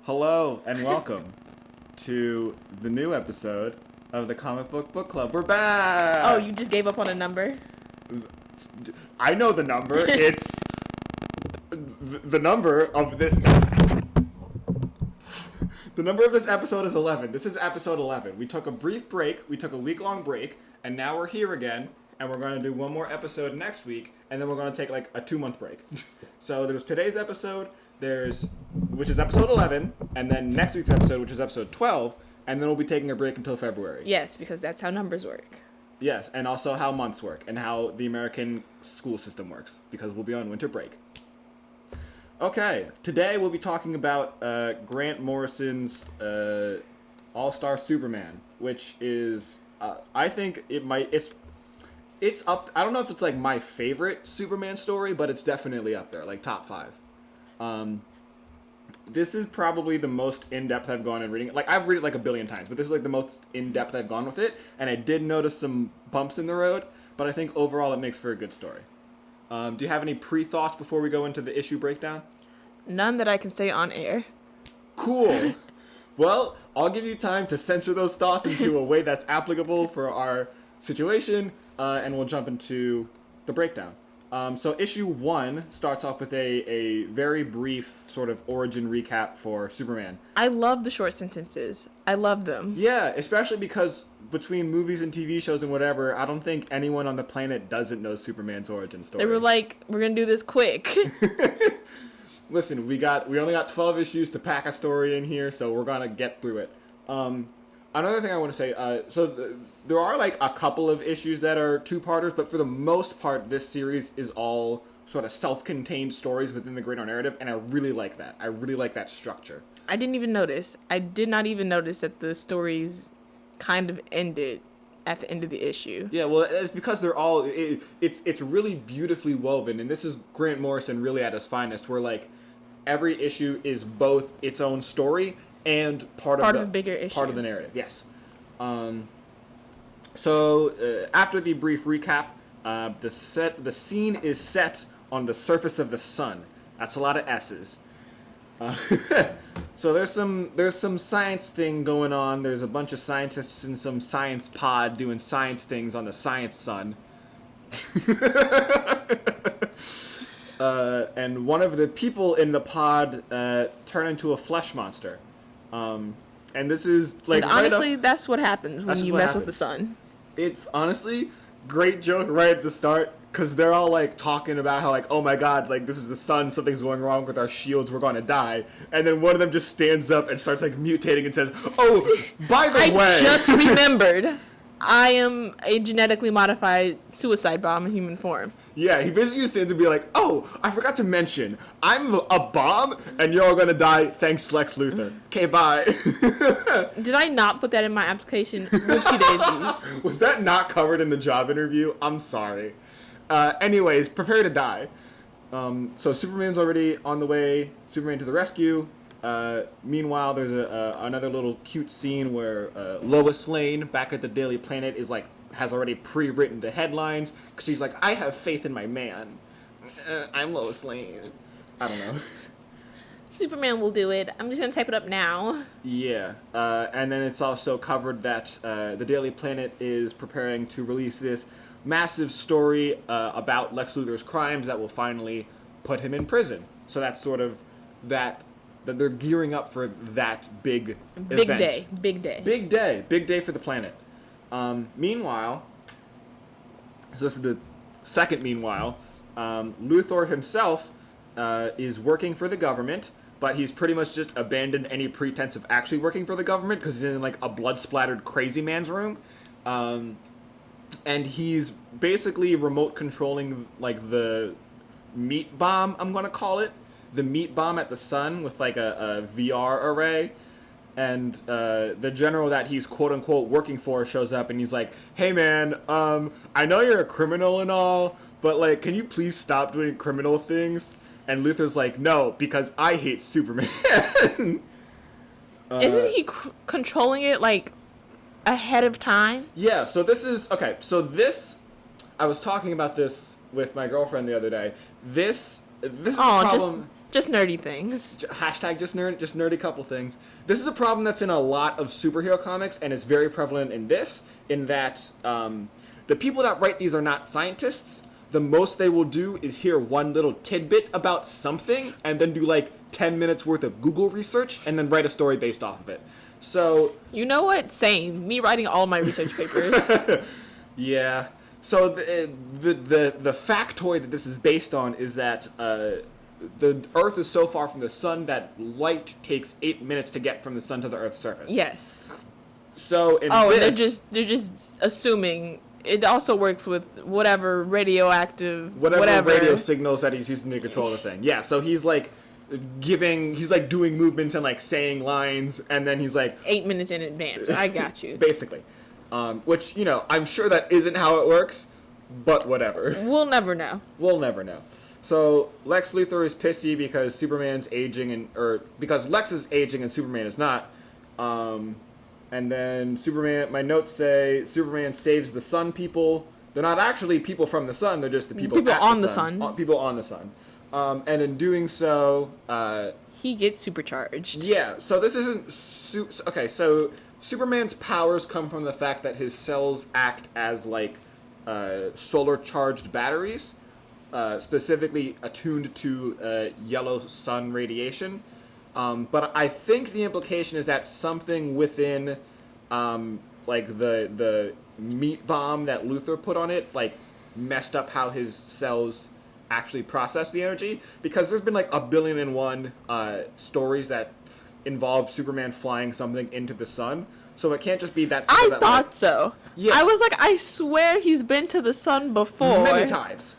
Hello and welcome to the new episode of the Comic Book Club. We're back! Oh, you just gave up on a number? I know the number. It's the number of this. The number of this episode is 11. This is episode 11. We took a brief break. We took a week-long break, and now we're here again, and we're going to do one more episode next week, and then we're going to take like a 2-month break. So there's today's episode, which is episode 11, and then next week's episode, which is episode 12, and then we'll be taking a break until February. Yes, because that's how numbers work. Yes, and also how months work, and how the American school system works, because we'll be on winter break. Okay, today we'll be talking about Grant Morrison's All-Star Superman, which is, I think it's up, I don't know if it's like my favorite Superman story, but it's definitely up there, like top 5. This is probably the most in-depth I've gone in reading it. Like, I've read it like a billion times, but this is like the most in-depth I've gone with it, and I did notice some bumps in the road, but I think overall it makes for a good story. Do you have any pre-thoughts before we go into the issue breakdown? None that I can say on air. Cool. Well, I'll give you time to censor those thoughts into a way that's applicable for our situation, and we'll jump into the breakdown. So issue 1 starts off with a very brief sort of origin recap for Superman. I love the short sentences. I love them. Yeah, especially because between movies and TV shows and whatever, I don't think anyone on the planet doesn't know Superman's origin story. They were like, we're going to do this quick. Listen, we only got 12 issues to pack a story in here, so we're going to get through it. Another thing I want to say, there are like a couple of issues that are two-parters, but for the most part, this series is all sort of self-contained stories within the greater narrative, and I really like that. I really like that structure. I didn't even notice. I did not even notice that the stories kind of ended at the end of the issue. Yeah, well, it's because they're all, it's really beautifully woven, and this is Grant Morrison really at his finest, where like every issue is both its own story and part of a bigger issue. Part of the narrative, yes. So after the brief recap, the scene is set on the surface of the sun. That's a lot of S's. So there's some science thing going on. There's a bunch of scientists in some science pod doing science things on the science sun. And one of the people in the pod turn into a flesh monster. And this is like, and honestly, that's what happens when you mess with the sun. It's honestly great joke right at the start, because they're all like talking about how like, oh my god, like this is the sun, something's going wrong with our shields, we're gonna die. And then one of them just stands up and starts like mutating and says, oh, by the way, I just remembered, I am a genetically modified suicide bomb in human form. Yeah, he basically stands to be like, oh, I forgot to mention, I'm a bomb, and you're all gonna die, thanks Lex Luthor. Okay, bye. Did I not put that in my application? Whoopsie daisies. Was that not covered in the job interview? I'm sorry. Anyways, prepare to die. So Superman's already on the way, Superman to the rescue. Meanwhile, there's another little cute scene where Lois Lane, back at the Daily Planet, has already pre-written the headlines, because she's like, I have faith in my man. I'm Lois Lane. I don't know. Superman will do it. I'm just going to type it up now. Yeah. And then it's also covered that the Daily Planet is preparing to release this massive story about Lex Luthor's crimes that will finally put him in prison. So that's sort of that they're gearing up for that big event. Big day for the planet. Meanwhile, so this is the second meanwhile, Luthor himself is working for the government, but he's pretty much just abandoned any pretense of actually working for the government because he's in like a blood-splattered crazy man's room. And he's basically remote controlling like the meat bomb, I'm going to call it. The meat bomb at the sun with like a VR array. And the general that he's quote-unquote working for shows up and he's like, hey man, I know you're a criminal and all, but like, can you please stop doing criminal things? And Luthor's like, no, because I hate Superman. Isn't he controlling it like ahead of time? Yeah, so this is, okay, so this, I was talking about this with my girlfriend the other day. This is a problem. Just nerdy things. Hashtag just nerdy couple things. This is a problem that's in a lot of superhero comics, and it's very prevalent in this, in that the people that write these are not scientists. The most they will do is hear one little tidbit about something, and then do like 10 minutes worth of Google research, and then write a story based off of it. So... You know what? Same. Me writing all my research papers. Yeah. So the factoid that this is based on is that the Earth is so far from the sun that light takes 8 minutes to get from the sun to the Earth's surface. Yes. So they're just assuming it also works with whatever radioactive whatever radio signals that he's using to control the thing. Yeah. So he's like doing movements and like saying lines, and then he's like 8 minutes in advance. I got you. Basically. Which, you know, I'm sure that isn't how it works, but whatever. We'll never know. We'll never know. So Lex Luthor is pissy because Superman's aging because Lex is aging and Superman is not. And then Superman, my notes say Superman saves the sun people. They're not actually people from the sun, they're just the people on the sun. People on the sun. And in doing so, he gets supercharged. Yeah, so this isn't okay, so Superman's powers come from the fact that his cells act as like solar charged batteries, specifically attuned to yellow sun radiation. But I think the implication is that something within like the meat bomb that Luthor put on it like messed up how his cells actually process the energy, because there's been like 1,000,000,001 stories that involve Superman flying something into the sun. So it can't just be that. I thought so. Yeah. I was like, I swear he's been to the sun before. Many times.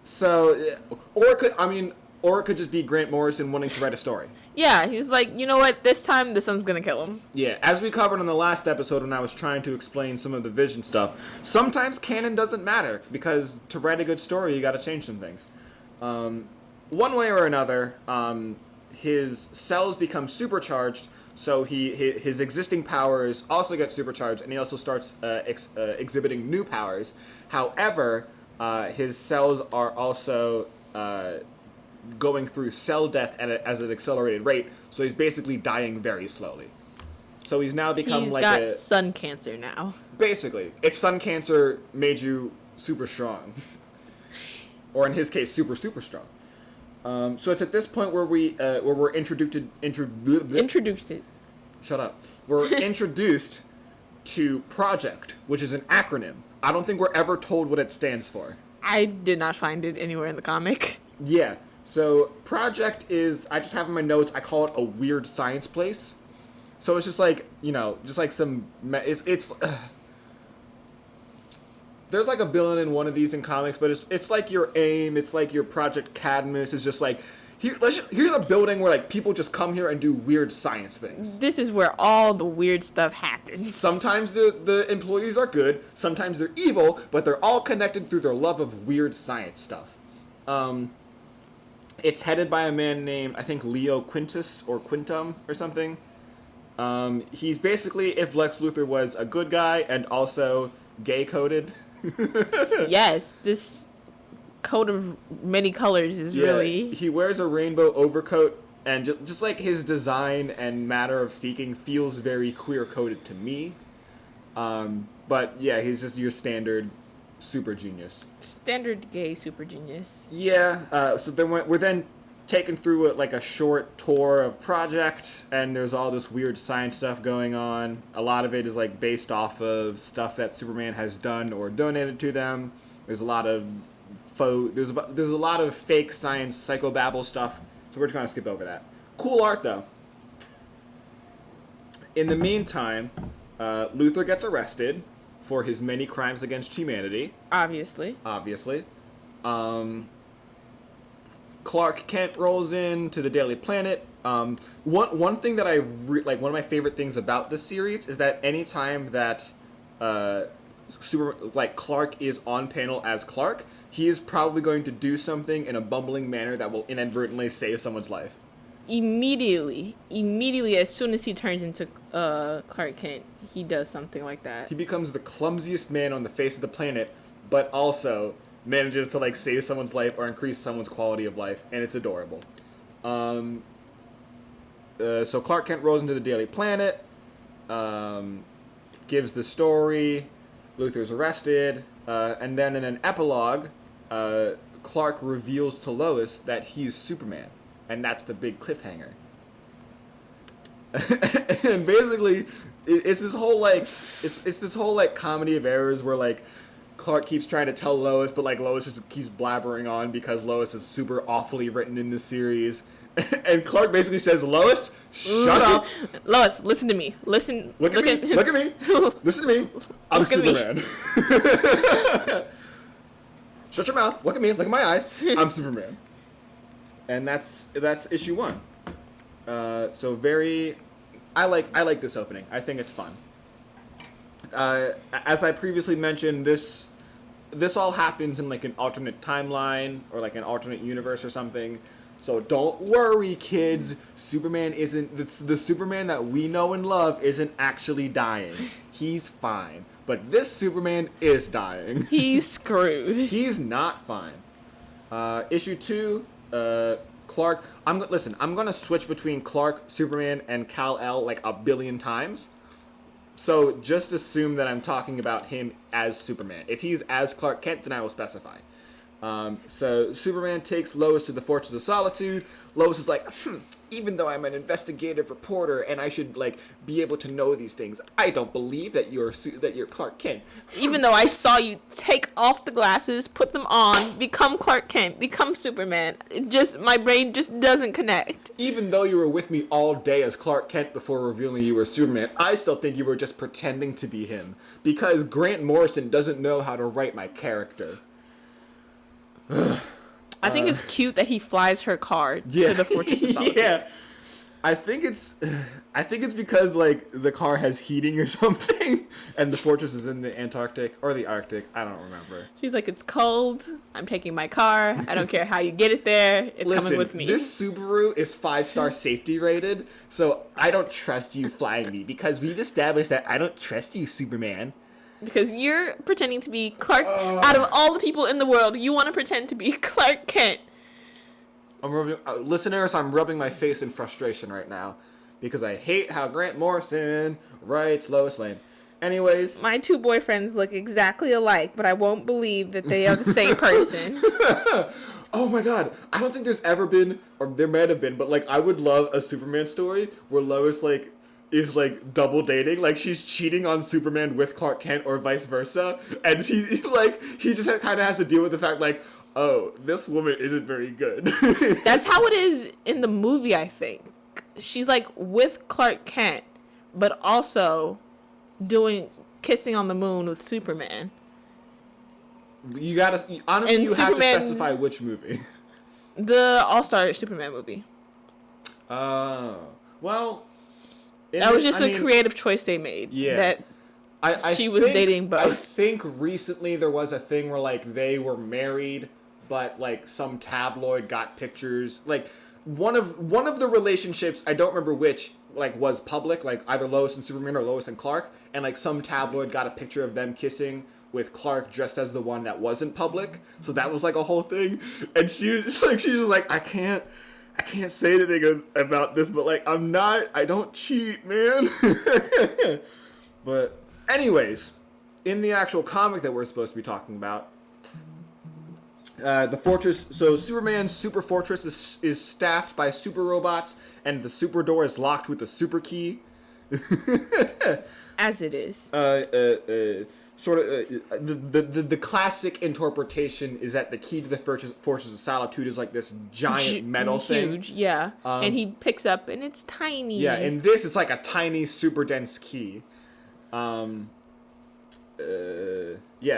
So, or it could just be Grant Morrison wanting to write a story. Yeah, he's like, you know what? This time the sun's gonna kill him. Yeah, as we covered on the last episode when I was trying to explain some of the Vision stuff, sometimes canon doesn't matter, because to write a good story, you gotta change some things. One way or another, his cells become supercharged, so his existing powers also get supercharged, and he also starts exhibiting new powers. However, his cells are also going through cell death at an accelerated rate, so he's basically dying very slowly. So he's now become he's got sun cancer now. Basically, if sun cancer made you super strong, or in his case, super strong. So it's at this point where we're introduced. Shut up. We're introduced to Project, which is an acronym. I don't think we're ever told what it stands for. I did not find it anywhere in the comic. Yeah. So Project is, I just have in my notes, I call it a weird science place. So it's just like, just like some, there's like 1,000,000,001 of these in comics, but it's like your AIM, it's like your Project Cadmus, it's just like, here's a building where like people just come here and do weird science things. This is where all the weird stuff happens. Sometimes the employees are good, sometimes they're evil, but they're all connected through their love of weird science stuff. It's headed by a man named, I think, Leo Quintus or Quintum or something. He's basically if Lex Luthor was a good guy and also gay-coded. Yes, this coat of many colors is really... He wears a rainbow overcoat, and just like his design and manner of speaking feels very queer-coded to me. But yeah, he's just your standard super genius. Standard gay super genius. Yeah, so then we're then taken through a short tour of Project, and there's all this weird science stuff going on. A lot of it is like based off of stuff that Superman has done or donated to them. There's a lot of there's a lot of fake science psychobabble stuff, so we're just gonna skip over that. Cool art though. In the meantime, Luthor gets arrested for his many crimes against humanity. Obviously. Clark Kent rolls in to the Daily Planet. One thing that one of my favorite things about this series is that anytime that Clark is on panel as Clark, he is probably going to do something in a bumbling manner that will inadvertently save someone's life. Immediately, as soon as he turns into Clark Kent, he does something like that. He becomes the clumsiest man on the face of the planet, but also manages to save someone's life or increase someone's quality of life, and it's adorable. So Clark Kent rolls into the Daily Planet, gives the story, Luthor's arrested, and then in an epilogue, Clark reveals to Lois that he's Superman, and that's the big cliffhanger. And basically, it's this whole like comedy of errors where like Clark keeps trying to tell Lois, but like Lois just keeps blabbering on because Lois is super awfully written in this series. And Clark basically says, "Lois, shut up. Lois, listen to me. Listen. Look at me. Look at me. Listen to me. I'm Look at me." Superman." Shut your mouth. Look at me. Look at my eyes. I'm Superman. And that's issue 1. I like this opening. I think it's fun. As I previously mentioned, this all happens in like an alternate timeline or like an alternate universe or something. So don't worry, kids. Superman isn't the Superman that we know and love isn't actually dying. He's fine. But this Superman is dying. He's screwed. He's not fine. Issue 2, Clark. I'm gonna switch between Clark, Superman, and Kal-El like a billion times. So just assume that I'm talking about him as Superman. If he's as Clark Kent, then I will specify. So Superman takes Lois to the Fortress of Solitude. Lois is like, even though I'm an investigative reporter and I should like be able to know these things, I don't believe that you're Clark Kent. Even though I saw you take off the glasses, put them on, become Clark Kent, become Superman, my brain just doesn't connect. Even though you were with me all day as Clark Kent before revealing you were Superman, I still think you were just pretending to be him because Grant Morrison doesn't know how to write my character. I think it's cute that he flies her car to the Fortress of Solitude. Yeah. I think it's because like the car has heating or something, and the fortress is in the Antarctic or the Arctic. I don't remember. She's like, it's cold. I'm taking my car. I don't care how you get it there. It's coming with me. This Subaru is 5-star safety rated, so I don't trust you flying me because we've established that I don't trust you, Superman. Because you're pretending to be Clark. Out of all the people in the world, you want to pretend to be Clark Kent. Listeners, I'm rubbing my face in frustration right now because I hate how Grant Morrison writes Lois Lane. Anyways. My 2 boyfriends look exactly alike, but I won't believe that they are the same person. Oh my god. I don't think there's ever been, or there might have been, but like I would love a Superman story where Lois like is like double dating, like she's cheating on Superman with Clark Kent or vice versa, and he just kind of has to deal with the fact like, oh, this woman isn't very good. That's how it is in the movie, I think. She's like with Clark Kent, but also kissing on the moon with Superman. You gotta honestly, and you have to specify which movie. The All-Star Superman movie. Well. That was just a creative choice they made. Yeah. That she was dating both. I think recently there was a thing where like they were married, but like some tabloid got pictures. Like one of the relationships, I don't remember which, like was public, like either Lois and Superman or Lois and Clark, and like some tabloid got a picture of them kissing with Clark dressed as the one that wasn't public. So that was like a whole thing. And she was like, I can't say anything about this, but like I don't cheat, man. But anyways, in the actual comic that we're supposed to be talking about, the fortress, so Superman's super fortress is staffed by super robots, and the super door is locked with a super key. As it is. The classic interpretation is that the key to the Fortress of Solitude is like this giant metal thing. Huge, yeah. And he picks up, and it's tiny. Yeah, and this is like a tiny, super dense key. Yeah,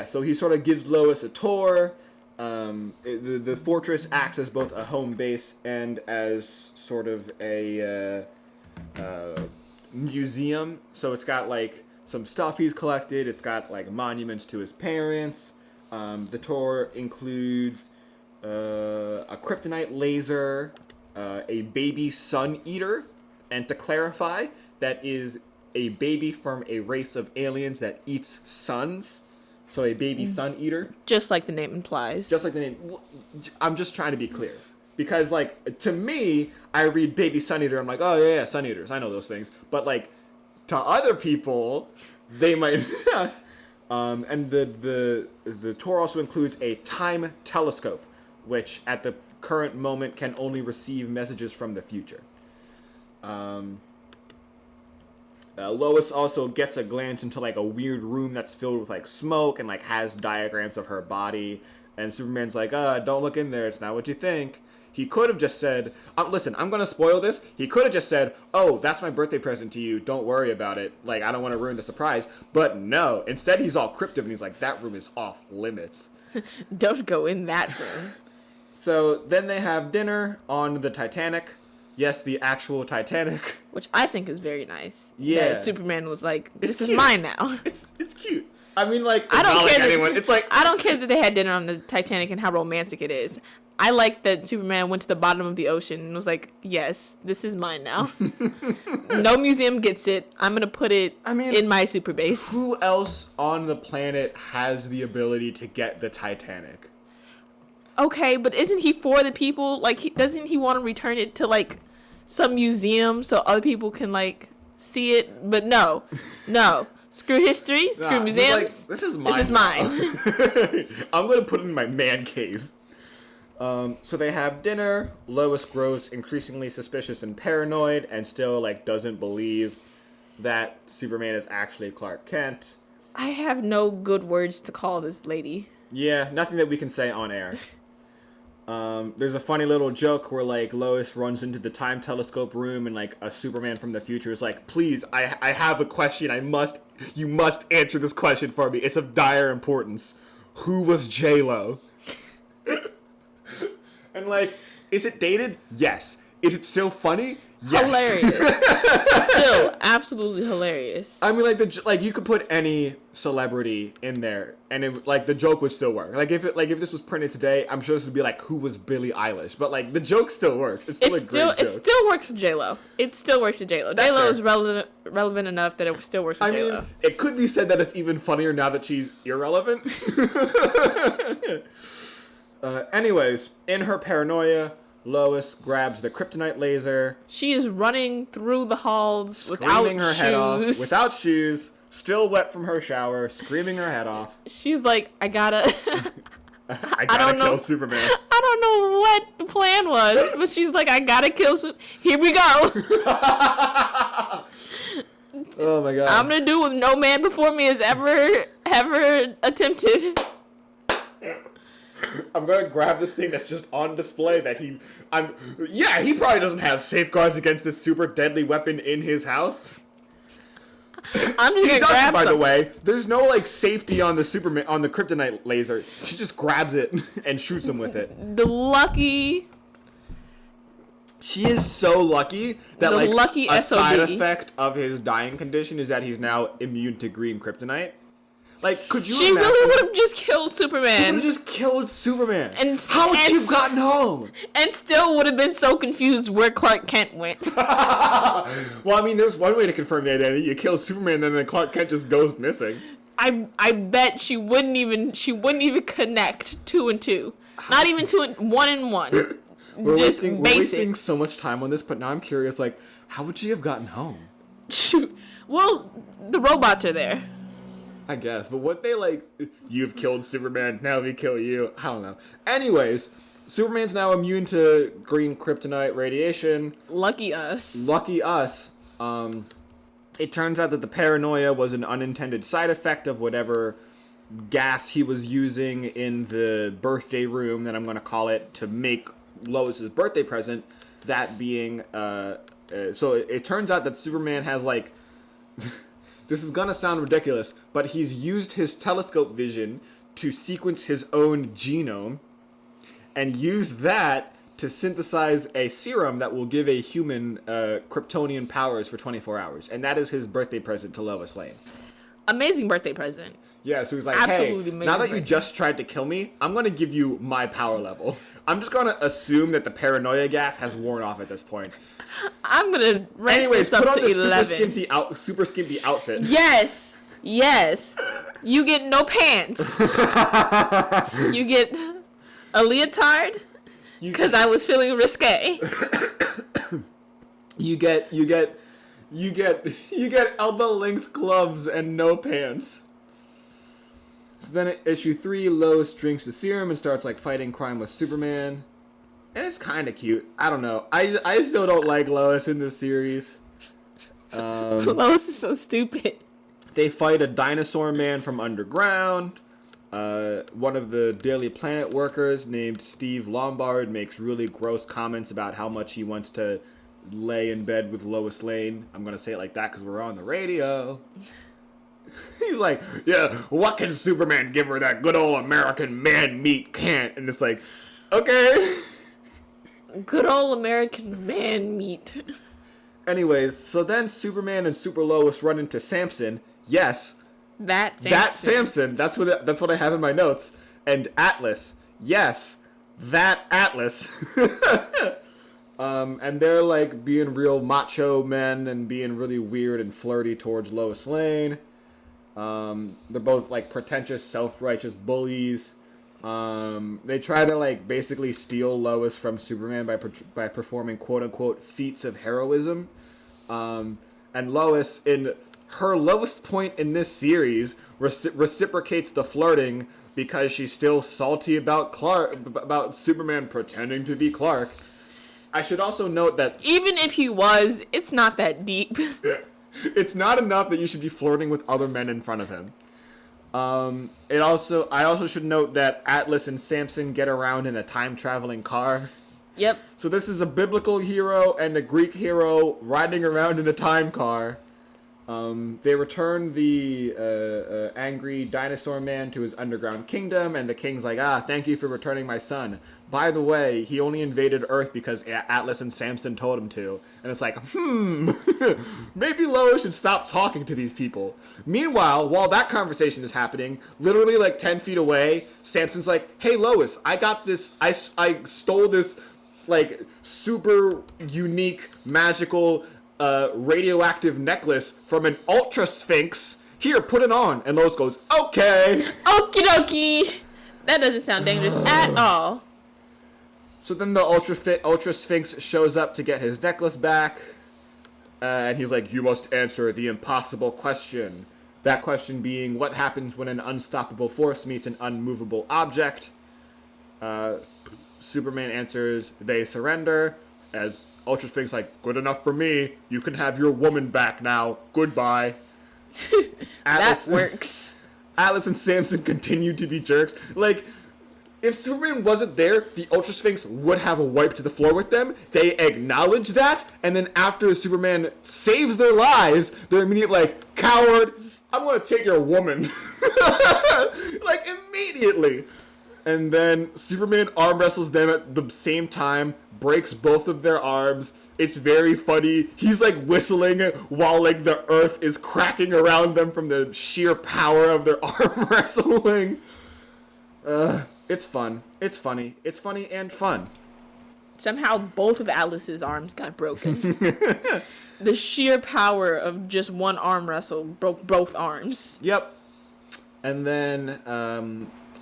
so he sort of gives Lois a tour. The fortress acts as both a home base and as sort of a museum. So it's got like some stuff he's collected. It's got like monuments to his parents. The tour includes a kryptonite laser, a baby sun eater, and to clarify, that is a baby from a race of aliens that eats suns. So a baby sun eater. Just like the name implies. Just like the name. I'm just trying to be clear. Because, like, to me, I read Baby Sun Eater, I'm like, oh, yeah, Sun Eaters, I know those things. But, like, to other people, they might... and the tour also includes a time telescope, which at the current moment can only receive messages from the future. Lois also gets a glance into, like, a weird room that's filled with, like, smoke and, like, has diagrams of her body. And Superman's like, don't look in there. It's not what you think. He could have just said, listen, I'm going to spoil this. He could have just said, oh, that's my birthday present to you. Don't worry about it. Like, I don't want to ruin the surprise. But no. Instead, he's all cryptic and he's like, that room is off limits. Don't go in that room. So then they have dinner on the Titanic. Yes, the actual Titanic. Which I think is very nice. Yeah. That Superman was like, this is cute. mine now. It's cute. I mean, like, I don't care. It's like, I don't care that they had dinner on the Titanic and how romantic it is. I like that Superman went to the bottom of the ocean and was like, yes, this is mine now. No museum gets it. I'm going to put it in my super base. Who else on the planet has the ability to get the Titanic? Okay, but isn't he for the people? Like, doesn't he want to return it to, like, some museum so other people can, like, see it? But no. Screw history. Screw museums. Like, this is mine. This is mine. I'm going to put it in my man cave. So they have dinner. Lois grows increasingly suspicious and paranoid and still, like, doesn't believe that Superman is actually Clark Kent. I have no good words to call this lady. Yeah, nothing that we can say on air. There's a funny little joke where, like, Lois runs into the time telescope room and, like, a Superman from the future is like, please, I have a question. You must answer this question for me. It's of dire importance. Who was J-Lo? And, like, is it dated? Yes. Is it still funny? Yes. Hilarious. Still, absolutely hilarious. I mean, like, you could put any celebrity in there, and it, like, the joke would still work. Like, if this was printed today, I'm sure this would be like, who was Billie Eilish? But, like, the joke still works. It's still a great joke. It still works for J-Lo. It still works for J-Lo. J-Lo is relevant enough that it still works for J-Lo. I mean, it could be said that it's even funnier now that she's irrelevant. Anyways, in her paranoia, Lois grabs the kryptonite laser. She is running through the halls without her shoes. Head off, without shoes, still wet from her shower, screaming her head off. She's like, I gotta kill Superman. I don't know what the plan was, but she's like, I gotta kill Here we go. Oh my god. I'm gonna do what no man before me has ever attempted. I'm gonna grab this thing that's just on display that he probably doesn't have safeguards against this super deadly weapon in his house. I'm just gonna grab by the way, there's no, like, safety on the kryptonite laser. She just grabs it and shoots him with it. She is so lucky that, like, lucky a SOB. side effect of his dying condition is that he's now immune to green kryptonite. Like, could you imagine? She really would have just killed Superman. She would have just killed Superman. How would and she have gotten home? And still would have been so confused where Clark Kent went. Well, I mean, there's one way to confirm the identity. You kill Superman, and then Clark Kent just goes missing. I bet she wouldn't even connect 2 and 2. Not even 1 and 1. We're wasting so much time on this, but now I'm curious, like, how would she have gotten home? Shoot. Well, the robots are there. I guess, but what they, like, you've killed Superman, now we kill you. I don't know. Anyways, Superman's now immune to green kryptonite radiation. Lucky us. It turns out that the paranoia was an unintended side effect of whatever gas he was using in the birthday room, that I'm going to call it, to make Lois's birthday present. That being, so it turns out that Superman has, like... This is gonna sound ridiculous, but he's used his telescope vision to sequence his own genome and use that to synthesize a serum that will give a human Kryptonian powers for 24 hours. And that is his birthday present to Lois Lane. Amazing birthday present. Yeah, so he's like, absolutely, hey, now that you just tried to kill me, I'm going to give you my power level. I'm just going to assume that the paranoia gas has worn off at this point. I'm going to rank this up to 11. Super skimpy outfit. Yes. You get no pants. You get a leotard, Because I was feeling risque. You get elbow length gloves and no pants. So then at issue 3, Lois drinks the serum and starts like fighting crime with Superman. And it's kind of cute. I don't know. I still don't like Lois in this series. Lois is so stupid. They fight a dinosaur man from underground. One of the Daily Planet workers named Steve Lombard makes really gross comments about how much he wants to lay in bed with Lois Lane. I'm going to say it like that because we're on the radio. He's like, yeah, what can Superman give her that good old American man meat can't? And it's like, okay. Good old American man meat. Anyways, so then Superman and Super Lois run into Samson. Yes. That Samson. That's what I have in my notes. And Atlas. Yes. That Atlas. And they're like being real macho men and being really weird and flirty towards Lois Lane. They're both like pretentious, self-righteous bullies. They try to like basically steal Lois from Superman by performing quote-unquote feats of heroism. And Lois, in her lowest point in this series, reciprocates the flirting because she's still salty about Superman pretending to be Clark. I should also note that even if he was, it's not that deep. It's not enough that you should be flirting with other men in front of him. I also should note that Atlas and Samson get around in a time-traveling car. Yep. So this is a biblical hero and a Greek hero riding around in a time car. They return the angry dinosaur man to his underground kingdom, and the king's like, thank you for returning my son. By the way, he only invaded Earth because Atlas and Samson told him to. And it's like, maybe Lois should stop talking to these people. Meanwhile, while that conversation is happening, literally like 10 feet away, Samson's like, hey Lois, I got this, I stole this like super unique, magical, radioactive necklace from an Ultra Sphinx. Here, put it on. And Lois goes, okay. Okie dokie. That doesn't sound dangerous at all. So then the Ultra Sphinx shows up to get his necklace back. And he's like, you must answer the impossible question. That question being, what happens when an unstoppable force meets an unmovable object? Superman answers, they surrender. As Ultra Sphinx like, good enough for me. You can have your woman back now. Goodbye. That works. Atlas and Samson continue to be jerks. Like, if Superman wasn't there, the Ultra Sphinx would have wiped the floor with them. They acknowledge that, and then after Superman saves their lives, they're immediately like, coward, I'm gonna take your woman. Like, immediately. And then Superman arm wrestles them at the same time, breaks both of their arms. It's very funny. He's like whistling while like the earth is cracking around them from the sheer power of their arm wrestling. It's fun. It's funny. It's funny and fun. Somehow both of Atlas's arms got broken. The sheer power of just one arm wrestle broke both arms. Yep. And then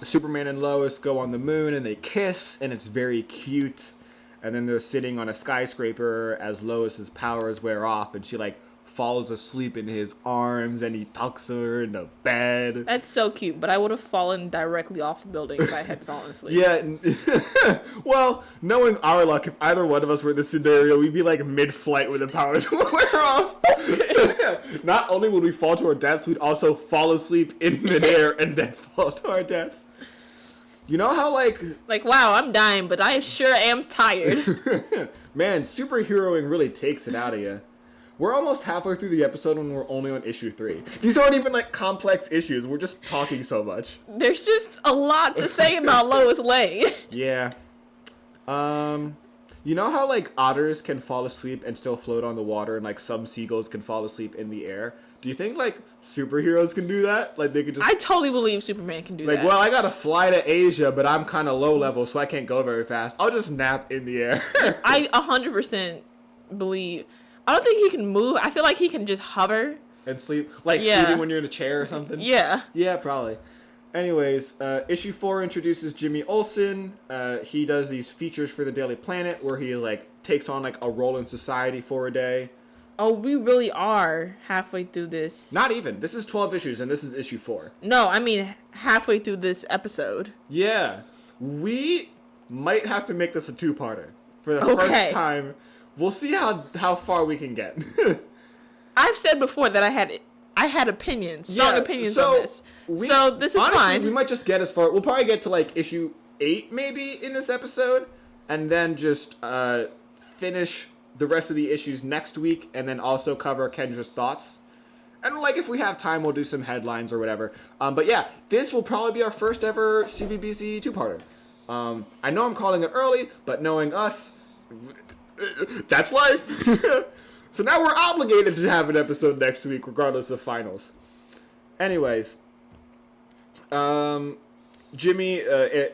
Superman and Lois go on the moon and they kiss, and it's very cute. And then they're sitting on a skyscraper as Lois's powers wear off, and she like falls asleep in his arms, and he tucks her in the bed. That's so cute, but I would have fallen directly off the building if I had fallen asleep. Yeah. Well, knowing our luck, if either one of us were in this scenario, we'd be like mid-flight with the powers wear off. Not only would we fall to our deaths, we'd also fall asleep in midair and then fall to our deaths. You know how like wow, I'm dying, but I sure am tired. Man, superheroing really takes it out of you. We're almost halfway through the episode when we're only on issue 3. These aren't even like complex issues. We're just talking so much. There's just a lot to say about Lois Lane. Yeah. You know how like otters can fall asleep and still float on the water, and like some seagulls can fall asleep in the air? Do you think like superheroes can do that? Like they could just... I totally believe Superman can do that. Like, well, I gotta fly to Asia, but I'm kind of low level, so I can't go very fast. I'll just nap in the air. I 100% believe... I don't think he can move. I feel like he can just hover. And sleep? Like sleeping when you're in a chair or something? Yeah. Yeah, probably. Anyways, issue 4 introduces Jimmy Olsen. He does these features for the Daily Planet where he like takes on like a role in society for a day. Oh, we really are halfway through this. Not even. This is 12 issues and this is issue 4. No, I mean halfway through this episode. Yeah. We might have to make this a two-parter for the first time. We'll see how far we can get. I've said before that I had opinions, strong opinions on this. So this is honestly, fine. We might just get as far. We'll probably get to like issue 8 maybe in this episode, and then just finish the rest of the issues next week, and then also cover Kendra's thoughts. And like if we have time, we'll do some headlines or whatever. But yeah, this will probably be our first ever CBBC two-parter. I know I'm calling it early, but knowing us, that's life. So now we're obligated to have an episode next week, regardless of finals. Anyways, Jimmy,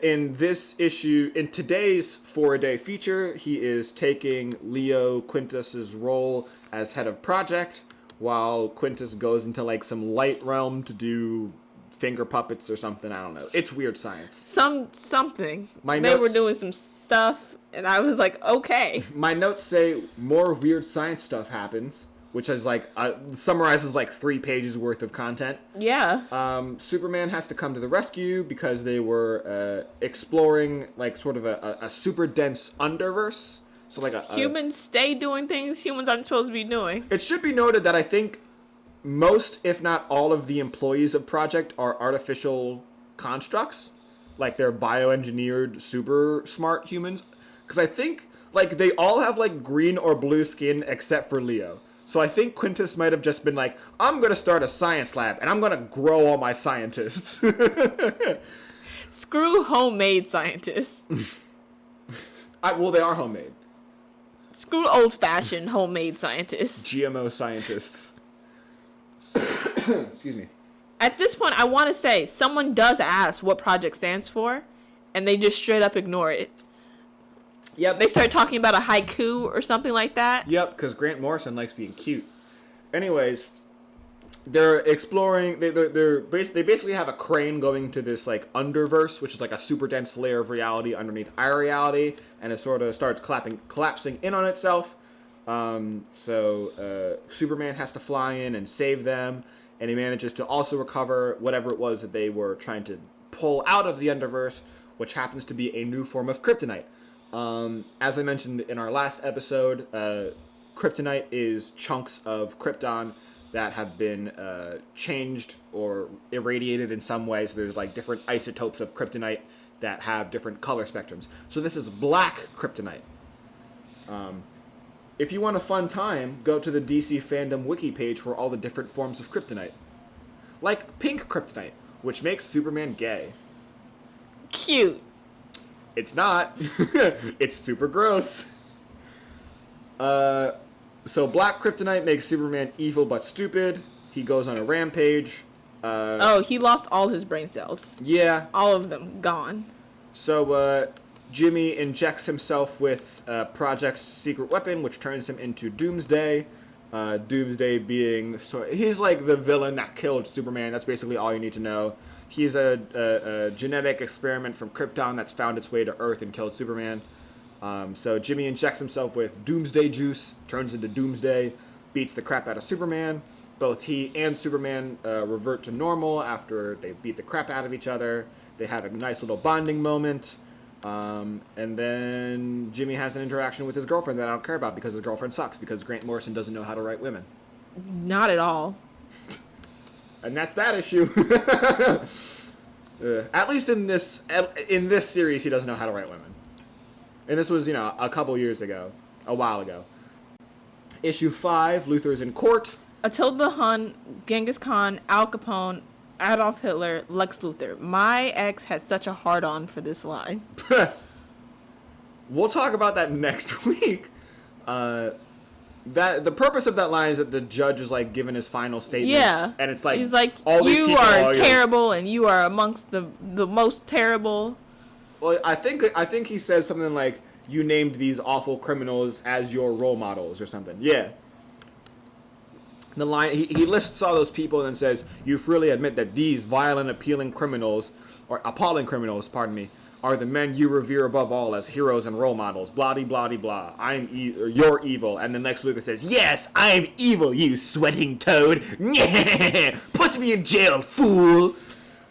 in this issue, in today's 4-a-day feature, he is taking Leo Quintus's role as head of project, while Quintus goes into like some light realm to do finger puppets or something. I don't know. It's weird science. Something. They were doing some stuff, and I was like, okay. My notes say more weird science stuff happens, which is like summarizes like 3 pages worth of content. Yeah. Superman has to come to the rescue because they were exploring like sort of a super dense underverse. So like humans stay doing things humans aren't supposed to be doing. It should be noted that I think most, if not all, of the employees of Project are artificial constructs, like they're bioengineered, super smart humans. Because I think like they all have like green or blue skin except for Leo. So I think Quintus might have just been like, I'm going to start a science lab, and I'm going to grow all my scientists. Screw homemade scientists. Well, they are homemade. Screw old-fashioned homemade scientists. GMO scientists. Excuse me. At this point, I want to say, someone does ask what Project stands for, and they just straight up ignore it. Yep. They start talking about a haiku or something like that. Yep, because Grant Morrison likes being cute. Anyways, they're exploring. They basically have a crane going to this like underverse, which is like a super dense layer of reality underneath our reality, and it sort of starts collapsing in on itself. So Superman has to fly in and save them, and he manages to also recover whatever it was that they were trying to pull out of the underverse, which happens to be a new form of kryptonite. As I mentioned in our last episode, kryptonite is chunks of krypton that have been changed or irradiated in some way. So there's like different isotopes of kryptonite that have different color spectrums. So this is black kryptonite. If you want a fun time, go to the DC Fandom wiki page for all the different forms of kryptonite. Like pink kryptonite, which makes Superman gay. Cute. It's not. It's super gross. So black kryptonite makes Superman evil but stupid. He goes on a rampage. He lost all his brain cells. Yeah. All of them gone. So Jimmy injects himself with Project's secret weapon, which turns him into Doomsday. Doomsday being he's like the villain that killed Superman. That's basically all you need to know. He's a genetic experiment from Krypton that's found its way to Earth and killed Superman. So Jimmy injects himself with Doomsday juice, turns into Doomsday, beats the crap out of Superman. Both he and Superman revert to normal after they beat the crap out of each other. They have a nice little bonding moment. And then Jimmy has an interaction with his girlfriend that I don't care about because his girlfriend sucks because Grant Morrison doesn't know how to write women. Not at all. And that's that issue. At least in this series, he doesn't know how to write women. And this was, a couple years ago, a while ago. Issue 5, Luthor's in court. Attila Hun, Genghis Khan, Al Capone, Adolf Hitler, Lex Luthor. My ex had such a hard-on for this line. We'll talk about that next week. That the purpose of that line is that the judge is like giving his final statements. Yeah, and it's like he's like, all these you are terrible, and you are amongst the most terrible. Well, I think he says something like, "You named these awful criminals as your role models" or something. Yeah. The line he lists all those people and then says, "You freely admit that these violent, appalling criminals, pardon me, are the men you revere above all as heroes and role models. Blah blah blah blah. You're evil." And then Lex Luthor says, "Yes, I'm evil, you sweating toad. Put me in jail, fool."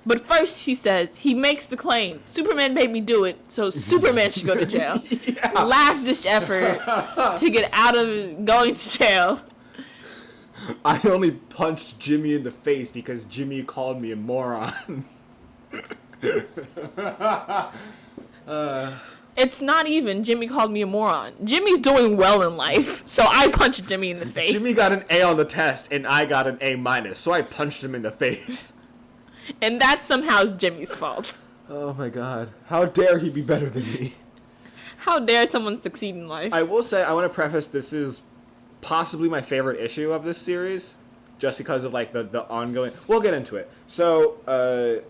But first, he says, he makes the claim, Superman made me do it, so Superman should go to jail. Yeah. Last-ditch effort to get out of going to jail. I only punched Jimmy in the face because Jimmy called me a moron. It's not even Jimmy called me a moron. Jimmy's doing well in life, so I punched Jimmy in the face. Jimmy got an A on the test, and I got an A-, so I punched him in the face. And that's somehow Jimmy's fault. Oh my god. How dare he be better than me? How dare someone succeed in life? I will say, I want to preface, this is possibly my favorite issue of this series, just because of like the ongoing. We'll get into it. So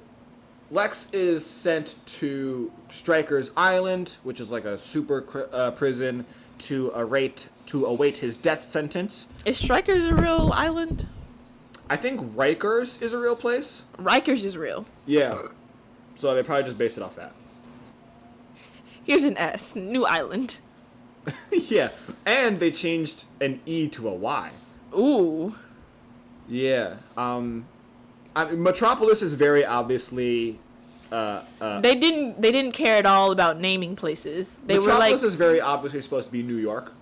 Lex is sent to Stryker's Island, which is like a super prison, to await his death sentence. Is Stryker's a real island? I think Rikers is a real place. Rikers is real. Yeah. So they probably just based it off that. Here's an S, new island. Yeah, and they changed an E to a Y. Ooh. Yeah. Metropolis is very obviously. They didn't care at all about naming places. Metropolis is very obviously supposed to be New York.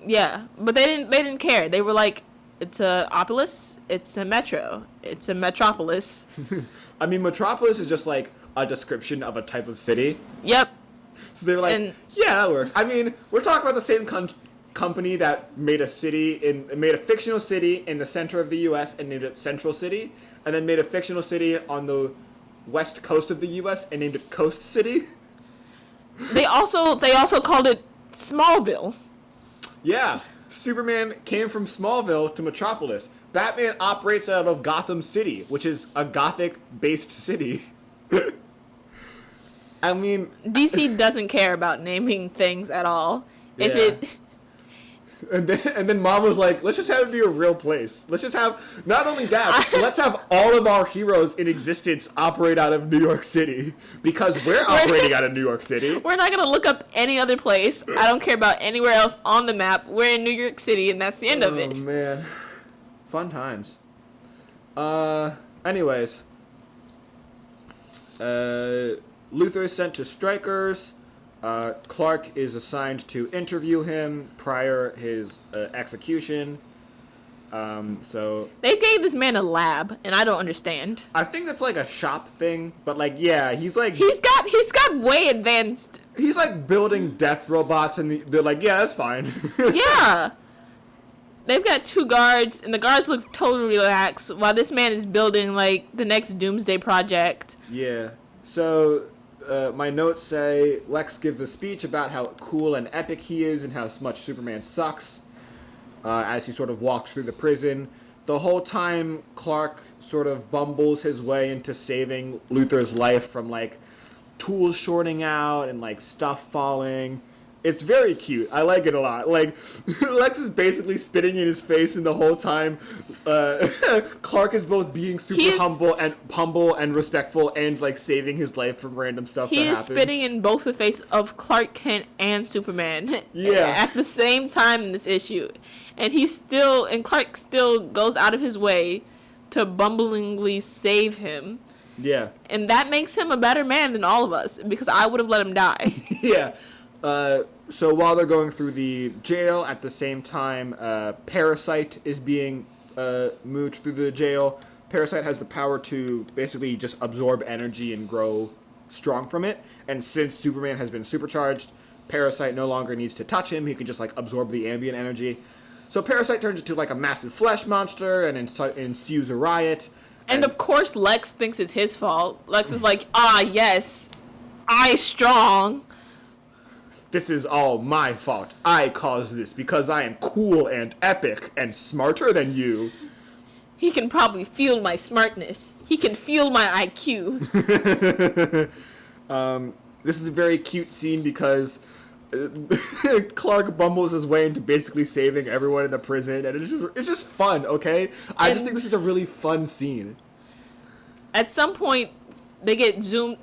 Yeah, but they didn't care. They were like, it's a opolis, it's a metro, it's a metropolis. I mean, Metropolis is just like a description of a type of city. Yep. So they were like, yeah, that works. I mean, we're talking about the same company that made a fictional city in the center of the U.S. and named it Central City, and then made a fictional city on the west coast of the U.S. and named it Coast City. They also called it Smallville. Yeah, Superman came from Smallville to Metropolis. Batman operates out of Gotham City, which is a Gothic-based city. I mean, DC doesn't care about naming things at all. Yeah. And then Marvel's like, let's just have it be a real place. Let's just have, not only that, let's have all of our heroes in existence operate out of New York City. Because we're operating out of New York City. We're not going to look up any other place. I don't care about anywhere else on the map. We're in New York City, and that's the end of it. Oh, man. Fun times. Anyways. Luthor is sent to Stryker's. Clark is assigned to interview him prior his execution. So they gave this man a lab, and I don't understand. I think that's like a shop thing, but like, yeah, he's got way advanced. He's like building death robots, and they're like, yeah, that's fine. Yeah. They've got 2 guards, and the guards look totally relaxed, while this man is building like the next Doomsday project. Yeah. So. My notes say Lex gives a speech about how cool and epic he is and how much Superman sucks as he sort of walks through the prison. The whole time, Clark sort of bumbles his way into saving Luthor's life from, like, tools shorting out and, like, stuff falling. It's very cute. I like it a lot. Like, Lex is basically spitting in his face, and the whole time, Clark is both being super humble and respectful, and like saving his life from random stuff that happens. He is spitting in both the face of Clark Kent and Superman. Yeah. At the same time in this issue, and Clark still goes out of his way to bumblingly save him. Yeah. And that makes him a better man than all of us, because I would have let him die. Yeah. So while they're going through the jail, at the same time, Parasite is being moved through the jail. Parasite has the power to basically just absorb energy and grow strong from it. And since Superman has been supercharged, Parasite no longer needs to touch him. He can just like absorb the ambient energy. So Parasite turns into like a massive flesh monster and ensues a riot. And of course Lex thinks it's his fault. Lex is like, yes, I strong. This is all my fault. I caused this because I am cool and epic and smarter than you. He can probably feel my smartness. He can feel my IQ. This is a very cute scene because Clark bumbles his way into basically saving everyone in the prison, and it's just fun. Okay, I just think this is a really fun scene. At some point,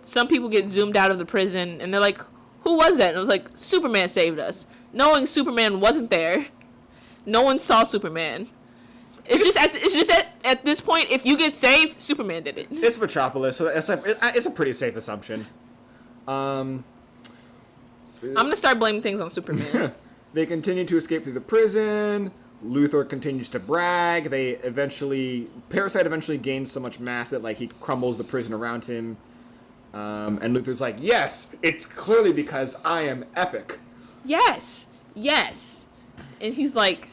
some people get zoomed out of the prison, and they're like, "Who was that?" And it was like, "Superman saved us." Knowing Superman wasn't there, no one saw Superman. It's just at this point, if you get saved, Superman did it. It's Metropolis, so it's a pretty safe assumption. I'm gonna start blaming things on Superman. They continue to escape through the prison. Luthor continues to brag. Parasite eventually gains so much mass that like he crumbles the prison around him. And Luthor's like, "Yes, it's clearly because I am epic." Yes. And he's like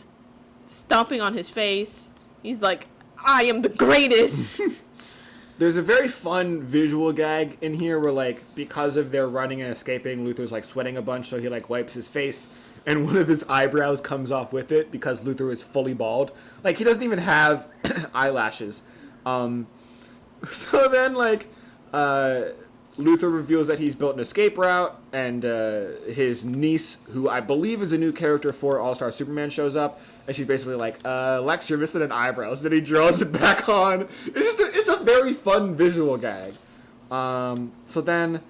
stomping on his face. He's like, "I am the greatest." There's a very fun visual gag in here where, like, because of their running and escaping, Luthor's, like, sweating a bunch, so he, like, wipes his face, and one of his eyebrows comes off with it because Luthor is fully bald. Like, he doesn't even have eyelashes. So then, like, Luthor reveals that he's built an escape route, and his niece, who I believe is a new character for All-Star Superman, shows up, and she's basically like, "Lex, you're missing an eyebrow." So then he draws it back on. It's a very fun visual gag. So then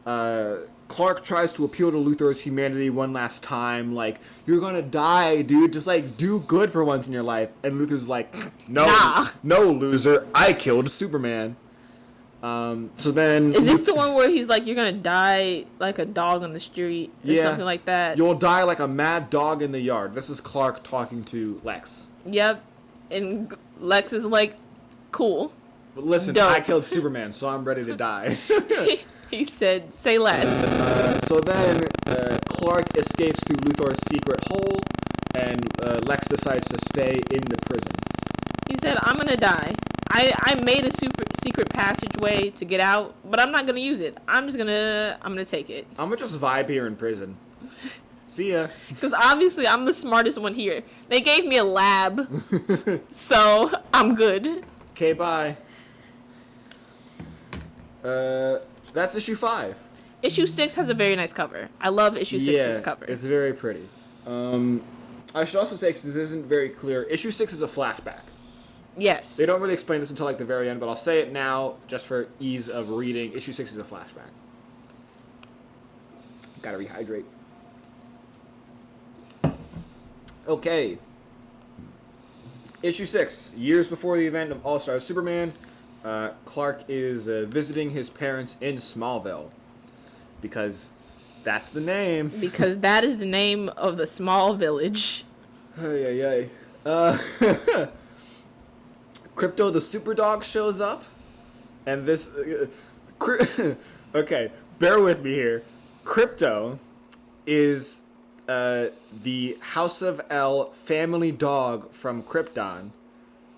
Clark tries to appeal to Luthor's humanity one last time, like, "You're gonna die, dude. Just, like, do good for once in your life." And Luthor's like, No, loser. I killed Superman." So then... Is this the one where he's like, "You're gonna die like a dog on the street," or something like that? "You'll die like a mad dog in the yard." This is Clark talking to Lex. Yep. And Lex is like, "Cool. But listen, Dope. I killed Superman, so I'm ready to die. He said, "Say less." So then Clark escapes through Luthor's secret hole, and Lex decides to stay in the prison. He said, "I'm gonna die. I made a secret passageway to get out, but I'm not gonna use it. I'm gonna take it. I'm gonna just vibe here in prison. See ya." Because obviously I'm the smartest one here. They gave me a lab, so I'm good. Okay, bye. That's issue 5. Issue 6 has a very nice cover. I love issue 6's cover. It's very pretty. I should also say, because this isn't very clear, issue 6 is a flashback. Yes. They don't really explain this until like the very end, but I'll say it now just for ease of reading. Issue 6 is a flashback. Gotta rehydrate. Okay. Issue 6. Years before the event of All-Star Superman, Clark is visiting his parents in Smallville. Because that's the name. Because that is the name of the small village. Ay. Crypto the Superdog shows up, and this... okay, bear with me here. Crypto is the House of L family dog from Krypton.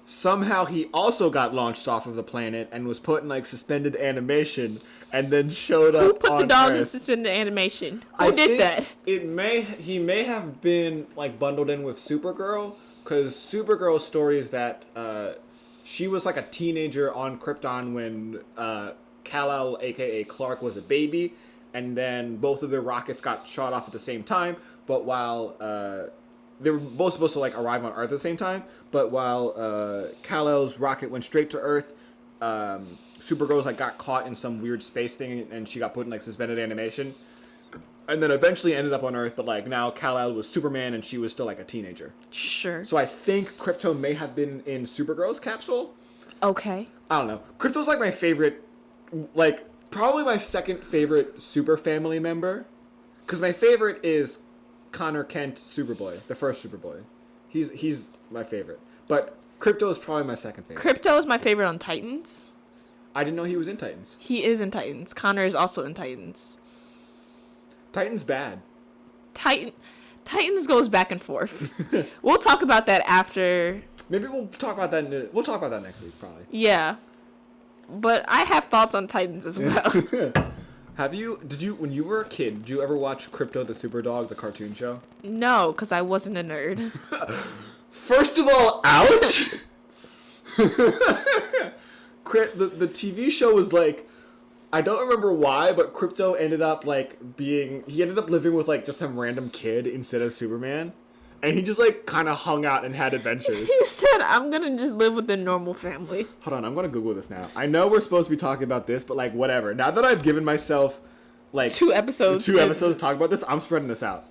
Somehow he also got launched off of the planet and was put in, like, suspended animation, and then showed up on Earth. Who put the dog in suspended animation? Who did that? He may have been, like, bundled in with Supergirl, because Supergirl's story is that she was, like, a teenager on Krypton when Kal-El, a.k.a. Clark, was a baby, and then both of their rockets got shot off at the same time, but while... they were both supposed to, like, arrive on Earth at the same time, but while Kal-El's rocket went straight to Earth, Supergirl's, like, got caught in some weird space thing, and she got put in, like, suspended animation. And then eventually ended up on Earth, but, like, now Kal-El was Superman, and she was still, like, a teenager. Sure. So I think Krypto may have been in Supergirl's capsule. Okay. I don't know. Krypto's, like, my favorite, like, probably my second favorite Super Family member. Because my favorite is Connor Kent Superboy, the first Superboy. He's my favorite. But Krypto is probably my second favorite. Crypto is my favorite on Titans. I didn't know he was in Titans. He is in Titans. Connor is also in Titans. Titans bad. Titans goes back and forth. We'll talk about that after. Maybe we'll talk about that. We'll talk about that next week, probably. Yeah, but I have thoughts on Titans as well. When you were a kid, did you ever watch Crypto the Superdog, the cartoon show? No, because I wasn't a nerd. First of all, ouch! The TV show was like I don't remember why, but Krypto ended up he ended up living with like just some random kid instead of Superman. And he just like kind of hung out and had adventures. He said, I'm going to just live with a normal family. Hold on, I'm going to Google this now. I know we're supposed to be talking about this, but like whatever. Now that I've given myself like 2 episodes to talk about this, I'm spreading this out.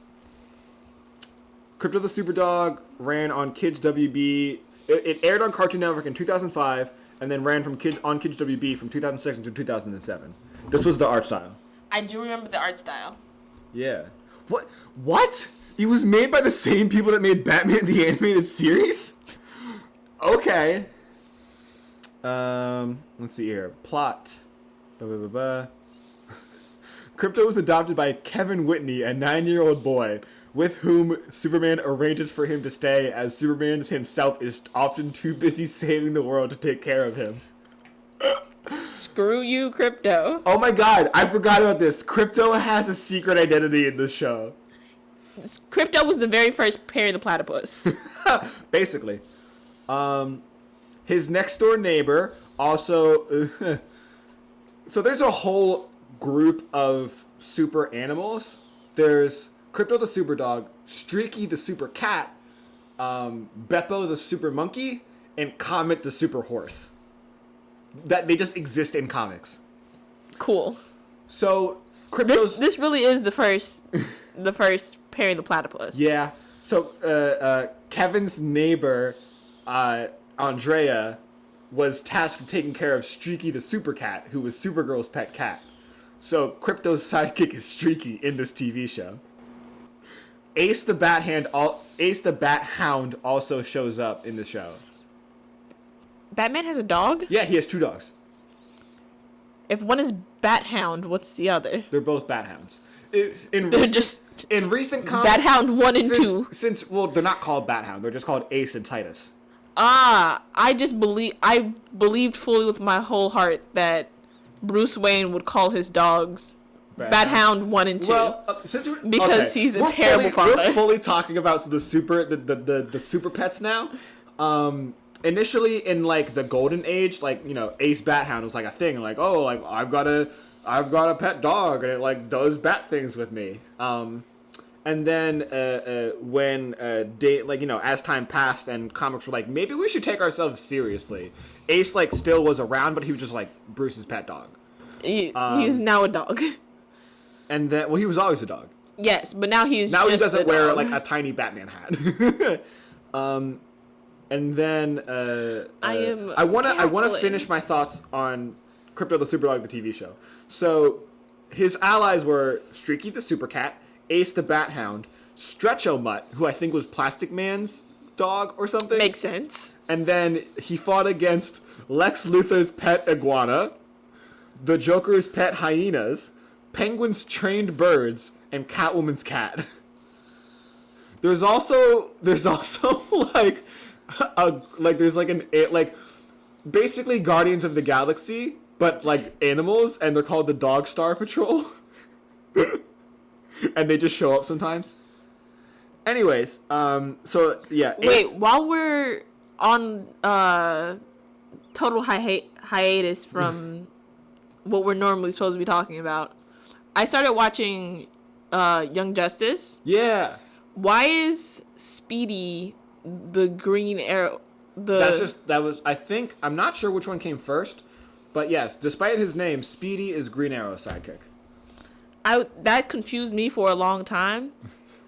Krypto the Superdog ran on Kids WB. It aired on Cartoon Network in 2005 and then ran on Kids WB from 2006 to 2007. This was the art style. I do remember the art style. Yeah. What? It was made by the same people that made Batman the Animated Series? Okay. Let's see here. Plot. Krypto was adopted by Kevin Whitney, a 9-year-old boy, with whom Superman arranges for him to stay, as Superman himself is often too busy saving the world to take care of him. Screw you, Krypto. Oh my god, I forgot about this. Krypto has a secret identity in this show. Krypto was the very first Perry the Platypus. Basically. His next door neighbor also... So there's a whole group of super animals. There's Krypto the Superdog, Streaky the Super Cat, Beppo the Super Monkey, and Comet the Super Horse. That they just exist in comics. Cool. So Krypto's... This really is the first Perry the Platypus. Yeah. So Kevin's neighbor, Andrea, was tasked with taking care of Streaky the Super Cat, who was Supergirl's pet cat. So Krypto's sidekick is Streaky in this TV show. Ace the Bat Hound also shows up in the show. Batman has a dog? Yeah, he has 2 dogs. If one is Bat Hound, what's the other? They're both Bat Hounds. They're In recent comics, Bat Hound 1 and 2. Well, they're not called Bat Hound. They're just called Ace and Titus. I believed fully with my whole heart that Bruce Wayne would call his dogs Bat Hound 1 and 2. Well, because he's a terrible father. We're fully talking about the super pets now. Initially in like the golden age, like, you know, Ace Bat Hound was like a thing, like, oh, like I've got a pet dog and it like does bat things with me. And then when as time passed and comics were like, maybe we should take ourselves seriously, Ace like still was around, but he was just like Bruce's pet dog. He's now a dog. And then, well, he was always a dog. Yes, but now he doesn't wear like a tiny Batman hat. And then I wanna finish my thoughts on Krypto the Superdog, the TV show. So his allies were Streaky the Super Cat, Ace the Bat Hound, Stretch-O-Mutt, who I think was Plastic Man's dog or something. Makes sense. And then he fought against Lex Luthor's pet iguana, the Joker's pet hyenas, Penguin's trained birds, and Catwoman's cat. There's also like basically Guardians of the Galaxy, but like animals, and they're called the Dog Star Patrol. And they just show up sometimes. Anyways, so yeah. Wait, while we're on total hiatus from what we're normally supposed to be talking about, I started watching Young Justice. Yeah. Why is Speedy the Green Arrow? I'm not sure which one came first, but yes, despite his name, Speedy is Green Arrow's sidekick. That confused me for a long time.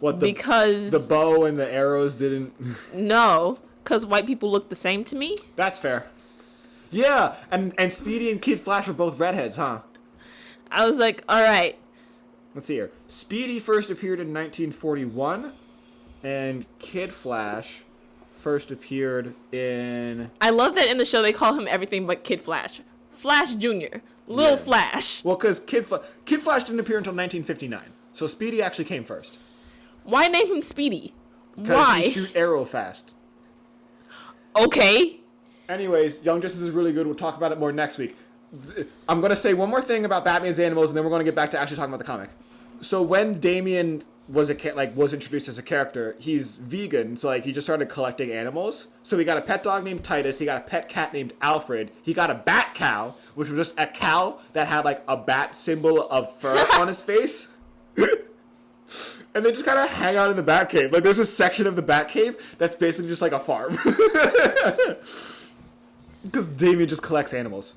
Because the bow and the arrows didn't... No, because white people look the same to me. That's fair. Yeah, and Speedy and Kid Flash are both redheads, huh? I was like, all right. Let's see here. Speedy first appeared in 1941, and Kid Flash first appeared in... I love that in the show they call him everything but Kid Flash. Flash Jr. Little Flash. Well, because Kid Flash didn't appear until 1959, so Speedy actually came first. Why name him Speedy? Why? Because he shoot arrow fast. Okay. Anyways, Young Justice is really good. We'll talk about it more next week. I'm going to say one more thing about Batman's animals, and then we're going to get back to actually talking about the comic. So when Damian was introduced as a character. He's vegan, so like he just started collecting animals. So he got a pet dog named Titus. He got a pet cat named Alfred. He got a bat cow, which was just a cow that had like a bat symbol of fur on his face. And they just kind of hang out in the bat cave. Like there's a section of the bat cave that's basically just like a farm. Because Damien just collects animals.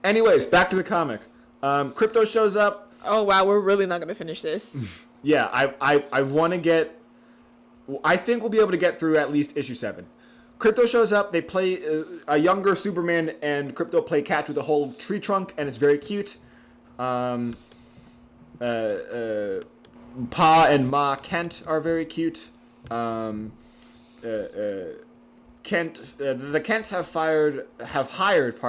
Anyways, back to the comic. Crypto shows up. Oh wow, we're really not gonna finish this. Yeah, I want to get. I think we'll be able to get through at least issue 7. Crypto shows up. They play a younger Superman and Crypto play catch with a whole tree trunk, and it's very cute. Pa and Ma Kent are very cute. Kent, the Kents have hired,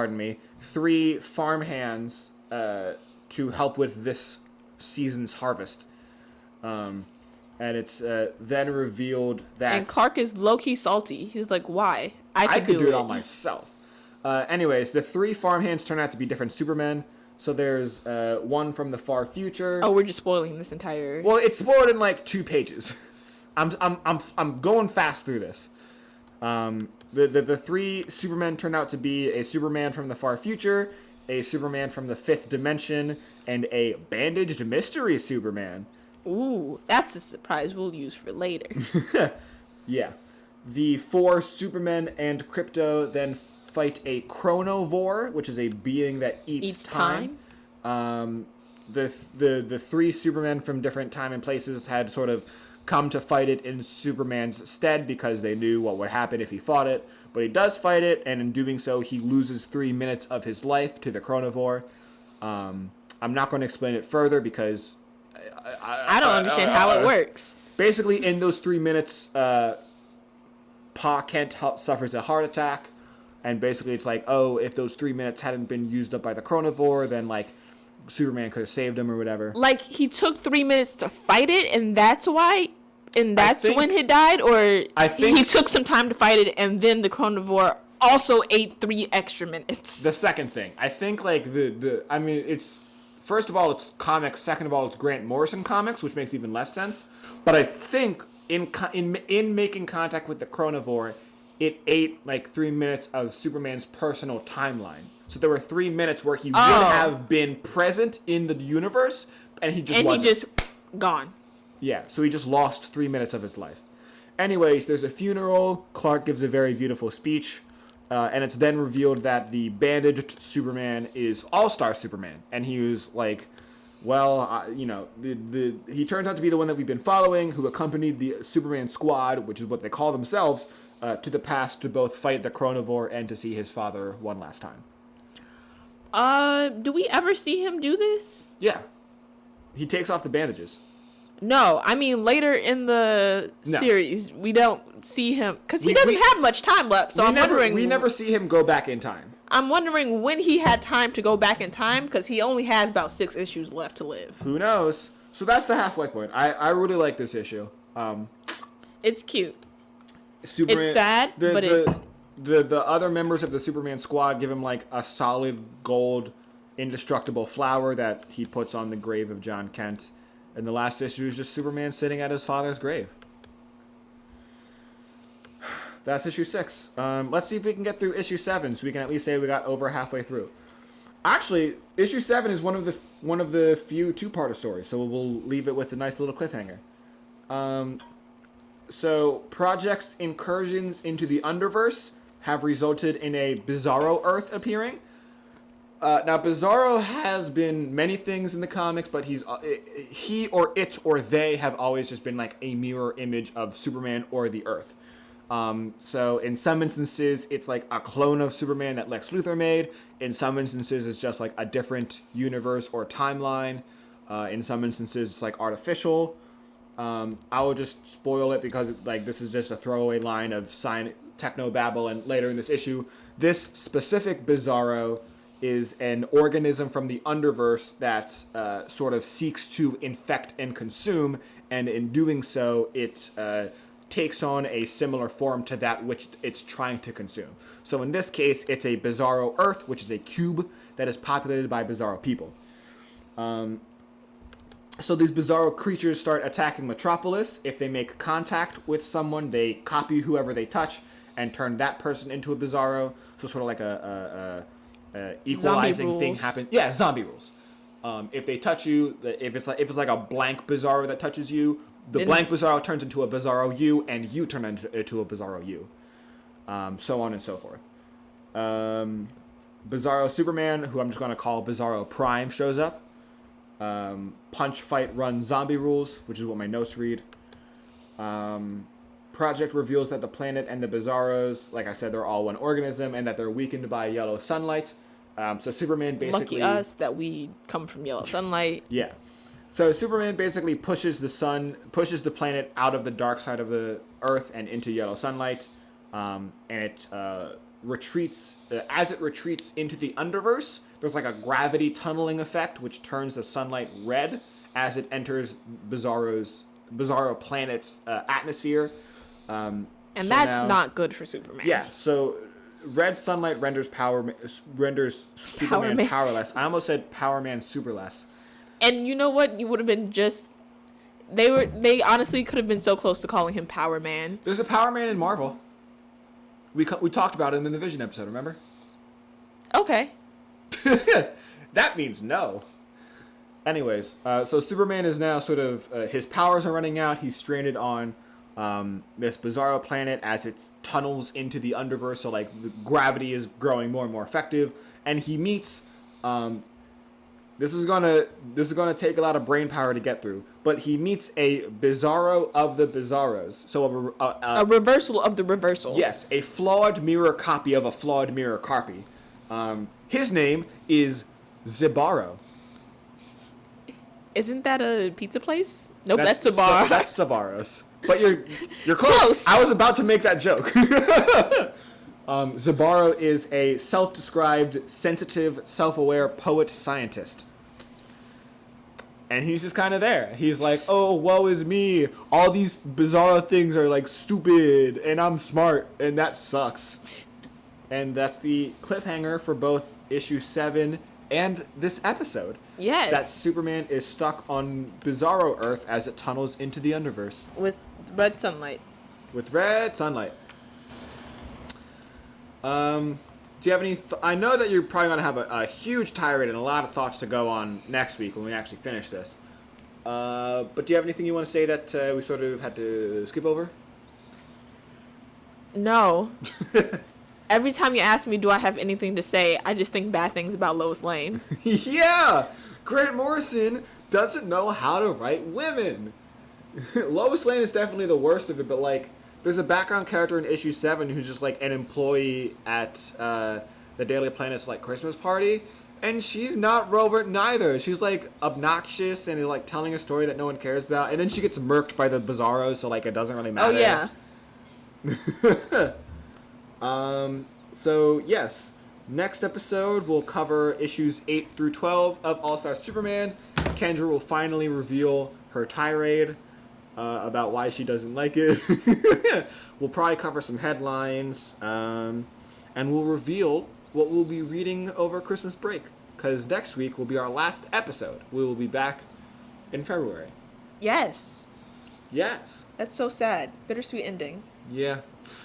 3 farm hands to help with this season's harvest. And it's then revealed that... And Clark is low-key salty. He's like, why? I could do it all myself. Anyways, the 3 farm hands turn out to be different Supermen. So there's one from the far future. Oh, we're just spoiling this entire... Well, it's spoiled in like 2 pages. I'm going fast through this. The 3 Supermen turn out to be a Superman from the far future, a Superman from the 5th dimension, and a bandaged mystery Superman. Ooh, that's a surprise we'll use for later. Yeah. The 4 Supermen and Crypto then fight a chronovore, which is a being that eats time. The 3 Supermen from different time and places had sort of come to fight it in Superman's stead because they knew what would happen if he fought it. But he does fight it, and in doing so, he loses 3 minutes of his life to the chronovore. I'm not going to explain it further because... I don't understand how it works. Basically, in those 3 minutes, Pa Kent suffers a heart attack. And basically, it's like, oh, if those 3 minutes hadn't been used up by the chronovore, then, like, Superman could have saved him or whatever. Like, he took 3 minutes to fight it, and that's why... And that's when he died? Or he took some time to fight it, and then the chronovore also ate 3 extra minutes? The second thing. I think, like, I mean, it's... First of all, it's comics. Second of all, it's Grant Morrison comics, which makes even less sense. But I think in making contact with the chronovore, it ate, like, 3 minutes of Superman's personal timeline. So there were 3 minutes where he would have been present in the universe, and he just wasn't. And he just gone. Yeah, so he just lost 3 minutes of his life. Anyways, there's a funeral. Clark gives a very beautiful speech. And it's then revealed that the bandaged Superman is All-Star Superman. And he was like, well, he turns out to be the one that we've been following, who accompanied the Superman squad, which is what they call themselves, to the past to both fight the chronovore and to see his father one last time. Do we ever see him do this? Yeah. He takes off the bandages. No, I mean later in the series, we don't see him because he doesn't have much time left. So we never see him go back in time. I'm wondering when he had time to go back in time because he only has about 6 issues left to live. Who knows? So that's the halfway point. I really like this issue. It's cute. Superman, it's sad, but it's the other members of the Superman squad give him like a solid gold, indestructible flower that he puts on the grave of John Kent. And the last issue is just Superman sitting at his father's grave. That's issue 6. Let's see if we can get through issue 7, so we can at least say we got over halfway through. Actually, issue 7 is one of the few 2-parter stories, so we'll leave it with a nice little cliffhanger. So, Project's incursions into the Underverse have resulted in a Bizarro Earth appearing. Now, Bizarro has been many things in the comics, but he or it or they have always just been like a mirror image of Superman or the Earth. So in some instances, it's like a clone of Superman that Lex Luthor made. In some instances, it's just like a different universe or timeline. In some instances, it's like artificial. I will just spoil it because like this is just a throwaway line of techno-babble, and later in this issue, this specific Bizarro is an organism from the Underverse that sort of seeks to infect and consume, and in doing so, it takes on a similar form to that which it's trying to consume. So in this case, it's a Bizarro Earth, which is a cube that is populated by Bizarro people. So these bizarro creatures start attacking Metropolis. If they make contact with someone, they copy whoever they touch and turn that person into a bizarro. So sort of like a equalizing thing happens. Yeah, zombie rules. If they touch you, if it's like a blank bizarro that touches you, the blank bizarro turns into a bizarro you, and you turn into a bizarro you. So on and so forth. Bizarro Superman, who I'm just going to call Bizarro Prime, shows up. Punch, fight, run, zombie rules, which is what my notes read. Project reveals that the planet and the Bizarros, like I said, they're all one organism, and that they're weakened by yellow sunlight. So Superman basically... Lucky us that we come from yellow sunlight. Yeah. So Superman basically pushes the planet out of the dark side of the Earth and into yellow sunlight. And it retreats... as it retreats into the underverse, there's like a gravity tunneling effect, which turns the sunlight red as it enters Bizarro planet's atmosphere. And that's not good for Superman. Yeah, so red sunlight renders Superman powerless. I almost said Power Man superless. And you know what? You would have been just... They honestly could have been so close to calling him Power Man. There's a Power Man in Marvel. We talked about him in the Vision episode, remember? Okay. That means no. Anyways, so Superman is now sort of... his powers are running out. He's stranded on this Bizarro planet as it tunnels into the underverse. So, like, the gravity is growing more and more effective. And he meets... This is gonna take a lot of brain power to get through, but he meets a Bizarro of the Bizarros. So a reversal of the reversal. Yes, a flawed mirror copy of a flawed mirror copy. His name is Zibaro. Isn't that a pizza place? Nope, that's Zabar. That's Zabaros. But you're close. I was about to make that joke. Zibaro is a self-described, sensitive, self-aware poet-scientist. And he's just kind of there. He's like, oh, woe is me. All these Bizarro things are, like, stupid, and I'm smart, and that sucks. And that's the cliffhanger for both issue 7 and this episode. Yes. That Superman is stuck on Bizarro Earth as it tunnels into the Underverse. With red sunlight. With red sunlight. Do you have any... I know that you're probably going to have a huge tirade and a lot of thoughts to go on next week when we actually finish this. But do you have anything you want to say that we sort of had to skip over? No. Every time you ask me, do I have anything to say, I just think bad things about Lois Lane. Yeah! Grant Morrison doesn't know how to write women. Lois Lane is definitely the worst of it, but, like, there's a background character in issue 7 who's just, like, an employee at the Daily Planet's, like, Christmas party, and she's not Robert neither. She's, like, obnoxious and, like, telling a story that no one cares about, and then she gets murked by the Bizarros, so, like, it doesn't really matter. Oh, yeah. So, yes. Next episode, we'll cover issues 8 through 12 of All-Star Superman. Kendra will finally reveal her tirade about why she doesn't like it. We'll probably cover some headlines, and we'll reveal what we'll be reading over Christmas break, because next week will be our last episode. We will be back in February. Yes. Yes. That's so sad. Bittersweet ending. Yeah.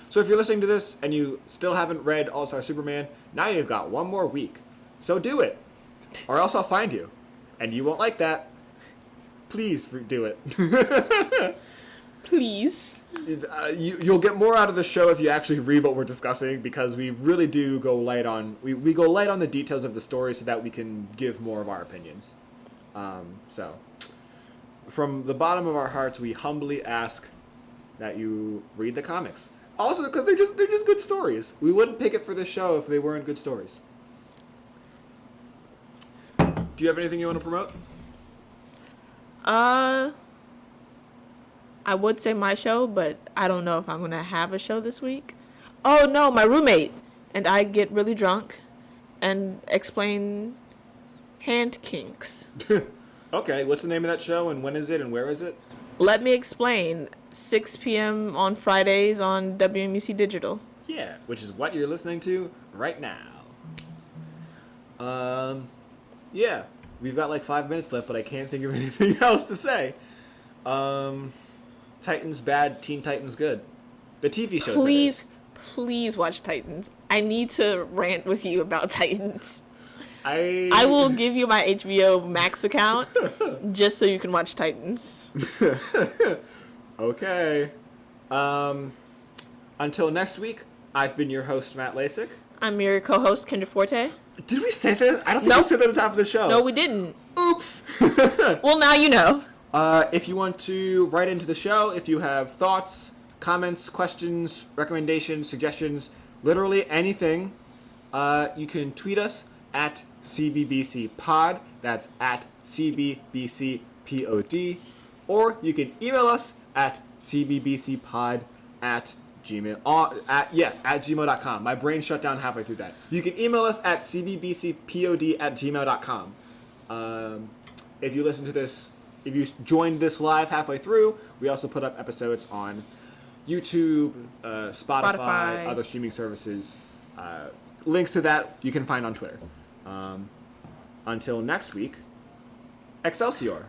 So if you're listening to this and you still haven't read All-Star Superman, now you've got one more week. So do it. Or else I'll find you. And you won't like that. Please do it. Please. You'll get more out of the show if you actually read what we're discussing, because we really do go light on... We go light on the details of the story so that we can give more of our opinions. So, from the bottom of our hearts, we humbly ask that you read the comics. Also, because they're just good stories. We wouldn't pick it for this show if they weren't good stories. Do you have anything you want to promote? I would say my show, but I don't know if I'm going to have a show this week. Oh, no, my roommate and I get really drunk and explain hand kinks. Okay, what's the name of that show, and when is it, and where is it? Let me explain. 6 p.m. on Fridays on WMUC Digital. Yeah, which is what you're listening to right now. Yeah. we've got like 5 minutes left, but I can't think of anything else to say. Titans bad, Teen Titans good. The TV shows. Please watch Titans. I need to rant with you about Titans. I will give you my HBO Max account just so you can watch Titans. Okay. Until next week, I've been your host, Matt Lasik. I'm your co-host, Kendra Forte. Did we say that? I don't think we said that at the top of the show. No, we didn't. Oops. Well, now you know. If you want to write into the show, if you have thoughts, comments, questions, recommendations, suggestions, literally anything, you can tweet us at CBBCPod. That's at CBBCPOD. Or you can email us at CBBCPod at gmail.com. My brain shut down halfway through that. You can email us at cbbcpod@gmail.com. If you listen to this, if you joined this live halfway through, we also put up episodes on YouTube, Spotify, other streaming services. Links to that you can find on Twitter. Until next week, Excelsior.